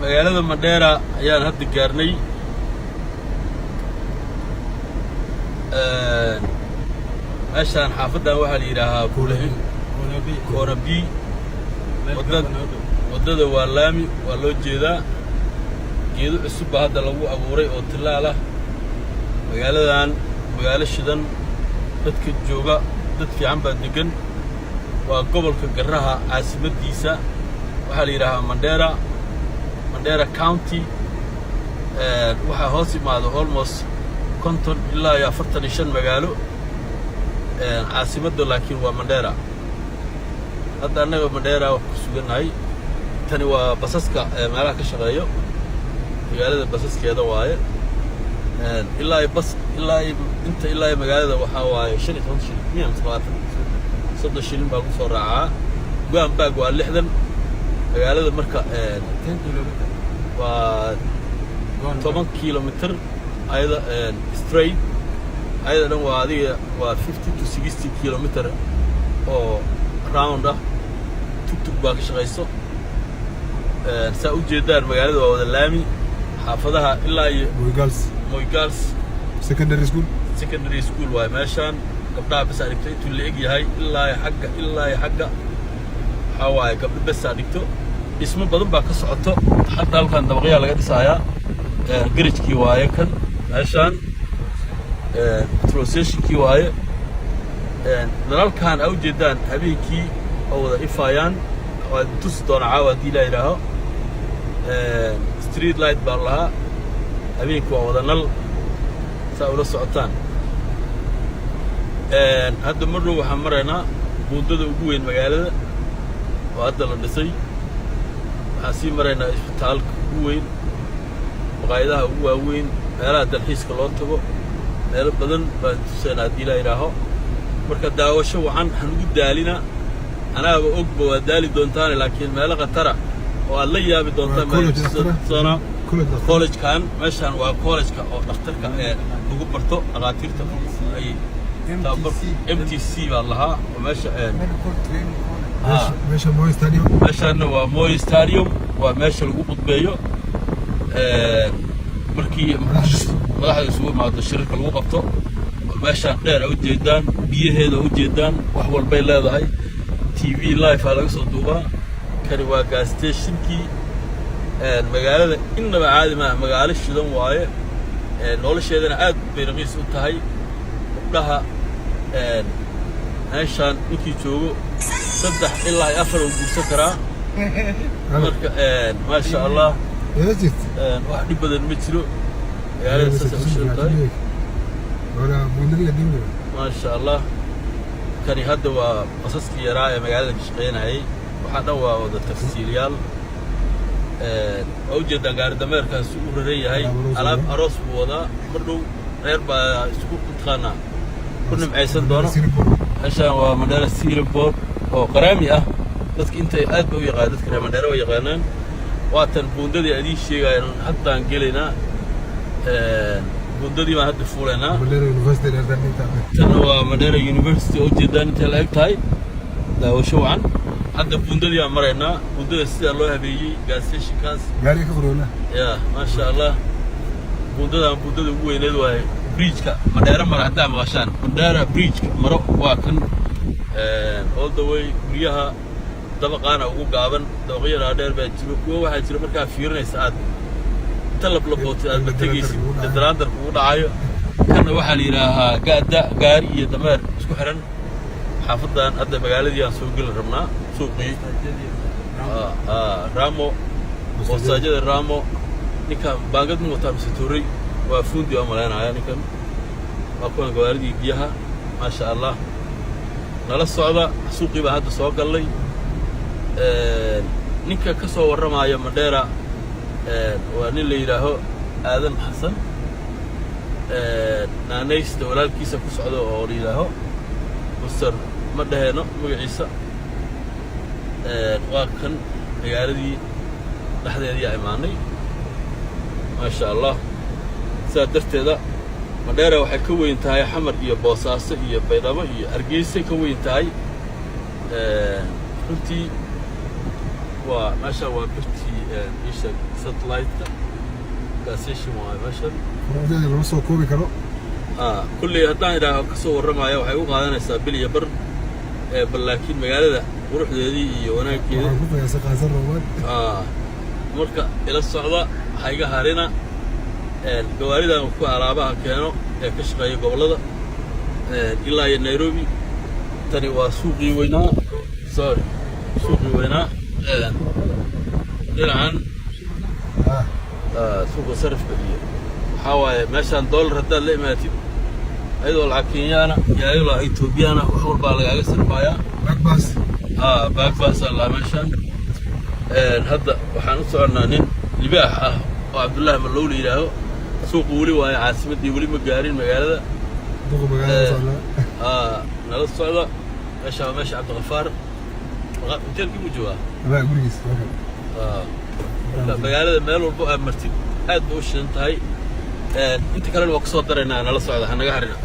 magaalada Mandera ayaan hadda gaarnay meeshaan xaafadan waxaa la yidhaahaa Konabi wadada waa laami waa loo jeedaa geedo cusub baa hadda lagu abuuray oo tilaal ah magaaladan magaalo shidan dadka jooga dad fiican baa degan waa gobolka Garaha caasimadiisa waxaa la yidhaahaa Mandera County waxaa hoos imaado almost 50 ilaa 45 magaalo caasimadda laakiin waa Mandera hadda annaga Mandera wax ku suganahay tani waa basaska meelaha ka shaqeeyo magaalada basaskeeda waaye ilaa magaalada waxaa waaye 15 shilin 30 shilin baa ku soo raacaa go'aan baag waa 60 magaalada marka 10 kilometer waa 10 kilometer ayada straight ayada dhan waa adiga waa 50 to 60 kilometer oo round ah tug baa ka shaqeyso saa u jeedaan magaalada waa wada laami xaafadaha ilaa iyo Moygals secondary school waa meeshaan gabdhaha bas aragtay intuu la eg yahay ilaa xagga waxaa waaye gabdho bas dhigto dhismo badan baa ka socoto hadda halkan dabaqyaa laga dhisayaa garajkii waaye kan meeshaan processionkii waaye dalalkan ay u jeedaan habeenkii oo wada ifayaan waa tusi doona caawa haddii la yidhaaho street light baa lahaa habeenkii waa wada nal saa ula socotaan hadda marrow waxaan maraynaa buundada ugu weyn magaalada oo hadda la dhisay waxaan sii maraynaa isbitaalka ugu weyn maqaayadaha ugu waaweyn meelaha dalxiiska loo tago meelo badan baan tusaynaa haddii la yidhaaho marka daawasho wacan hanugu daalina anaaba ogba waa daali doontaane laakiin meelo khatara oo aad la yaabi doontaan collegekan meeshaan waa collegeka oo dhakhtarka lagu barto dhakhaatiirta ay MTC baa lahaa oo meeshaana waa Moi Stadium waa meesha lagu qudbeeyo markii madaxda isugu imaado shirka lagu qabto meeshaan dheer u jeedaan biyaheeda u jeedaan wax walbay leedahay TV live laga soo duubaa kani waa gas stationkii magaalada innaba caadi ma magaalo shidan waaye nolosheedana aad bay raqiis u tahay gabdhaha meeshaan ninkii joogo 3 ilaa 4 uu guursan karaa marka maasha Allah wax dhib badan ma jiro magaalada saas u shaqeeyay maasha Allah kani hadda waa basaskii yaraa ee magaalada ka shaqeynayay waxaa dhan waa wada tafsiiliyaal oo ujeedaan gaari dameerkaas u raran yahay alaab aroos buu wadaa mardhow reer baa isku intaqaanaa ku nimcaysan doono meeshaan waa Mandera Seaport oo qaraami ah dadka intay aad ba u yaqaan dadka reer Mandera way yaqaanaan waatan buundadii adii sheegayaan haddaan gelaynaa buundadii baan hadda fuulaynaa tan waa Mandera University oo jeedaan intay la eg tahay daawasho wacan hadda buundadii aan maraynaa buundada sida loo habeeyey gas stationkaas gaari ka qorona maasha Allah buundada ugu weyneed waa bridge-ka Mandera mar hadda maqashaan Mandera bridge-ka maro waa kan all the way guryaha dabaqaana ugu gaaban dabaqyada dheer baa jiro kuwa waxaa jira markaa fiirinaysa aad talab labootay aad batagaysid dadaraandar ugu dhacayo kana waxaa la yidhaahaa gaari iyo dameer isku xiran xaafadan hadda magaaladii aan soo geli rabnaa suuqii Ramo wasaajada Ramo ninka baangad mu wataa bisatuuray waa fuundi oo malaynaya ninkan waa kuwan gawaaridii biyaha maasha Allah nala socda suuqii baa hadda soo galay ninka ka soo warramaya Mandera waa nin la yidhaaho Aadan Xasan naanaysta walaalkiisa ku socda oo la yidhaaho Mr. ma dhaheeno magaciisa waa kan magaaladii dhexdeedii imaanay maasha Allah saa darteeda Mandera waxay ka weyn tahay Xamar iyo Boosaaso iyo Baydhabo iyo Hargeysa ka weyn tahay runtii waa maasha waa birtii إيش ساتلايت كاسيشن واي ماشل هذا لو سو كوبي كرو كل هدان إذا كسو الرماية وحيوق هذا نسابيل يبر بلكن مقالة وروح ذي وأنا كده كوبي يا سقاز الرواد مركا إلى الصعدة حاجة هارينا الجواري ده مكوا على كانوا كشغي قبل إلا نيروبي تاني وسوقي وينا سوري سوقي وينا الآن سوق صرف كبير حوالي ماشان دولار هذا اللي ما تي أيضا العكيانا يا أيضا إثيوبيانا وحول بالغ على السربايا باكباس باكباس الله ماشان هذا وحنوص عنا نين لباح وعبد الله من لولي له سوق ولي وهي عاصمة دي ولي مجارين مجال دوق مجال صار نال الصعدة ماشي عبد الغفار أنت كيف جوا لا بريس مجال مال والبقى مرتين هاد بوش انت هاي انت كلام وقصة درينا نال الصعدة هنجحرنا